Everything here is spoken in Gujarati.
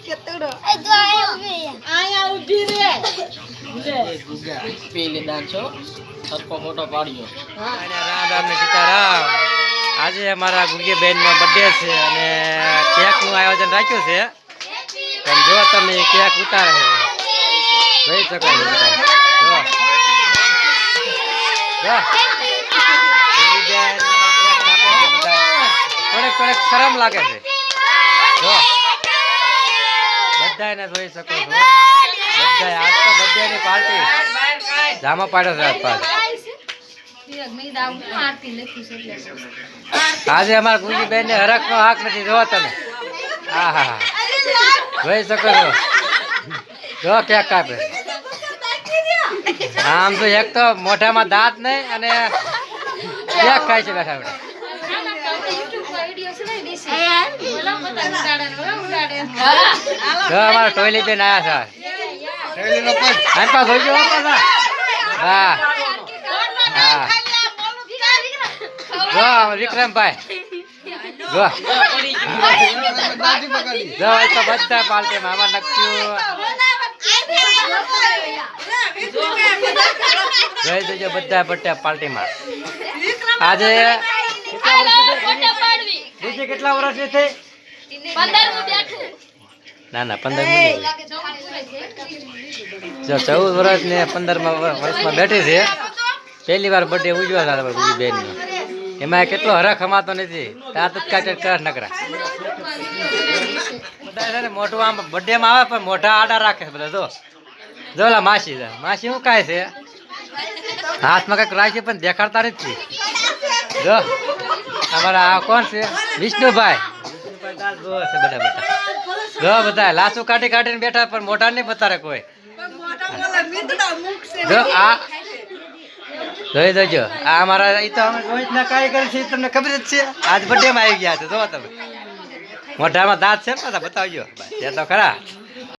કેતડો એ તો આયા ઊભી રે પેલી દાન છો સરકો ફોટો પાડ્યો. રામ રામ ને સીતારામ. આજે અમારા ગુગી બેન નો બર્થડે છે અને કેક નું આયોજન રાખ્યું છે. પણ જો તમે કેક ઉતારે જોઈ શકો છો બધા. જો થોડીક શરમ લાગે છે. જો બધાને જોઈ શકો છો. બધા આજ તો બર્થડે ની પાર્ટી જામા પાડ્યો છે આજ પાછો. આજે અમારા ગુજી બેન ને હરખ નો હાક નથી. જો તમે હા હા જોઈ શકો છો. જો કેક કાપે. આમ તો એક તો મોઢામાં દાંત નહીં અને કેક ખાય છે બેઠા બેઠા. જો અમારા ટોયલી બેન આયા છે. હા હા જો વિક્રમભાઈ જો જો એ તો બધા પાર્ટીમાં આમાં નક્કી જોઈ દેજો બધા બધા પાર્ટીમાં. આજે કેટલા વર્ષ છે? ના ના 15 જો 14 વર્ષ ને 15 વર્ષમાં બેઠી છે. પહેલી વાર બર્થડે ઉજવા ગુજી બેન નો. એમાં કેટલો હરખ હમાતો નથી. ત્યાં તો કર નકરા બધા છે ને મોટું આમ બર્થડે માં આવે પણ મોઢા આડા રાખે બધા. જો જોલા માસી માસી શું કાય છે? હાથમાં કઈક રાખે પણ દેખાડતા નથી. જો અમારા આ કોણ છે? વિષ્ણુભાઈ. વિષ્ણુભાઈ જો છે બધા બધા. જો બધા લાસુ કાઢી કાઢીને બેઠા પણ મોઢા નહીં બતારે કોઈ. જો આ જોઈ દેજો આ અમારા ઈ તો અમે રોજ ના કારીગર છે. તમને ખબર જ છે. આજ બર્થડે માં આવી ગયા છે. જો તમે મોઢામાં દાંત છે ને બતાવજો. બસ એ તો ખરા.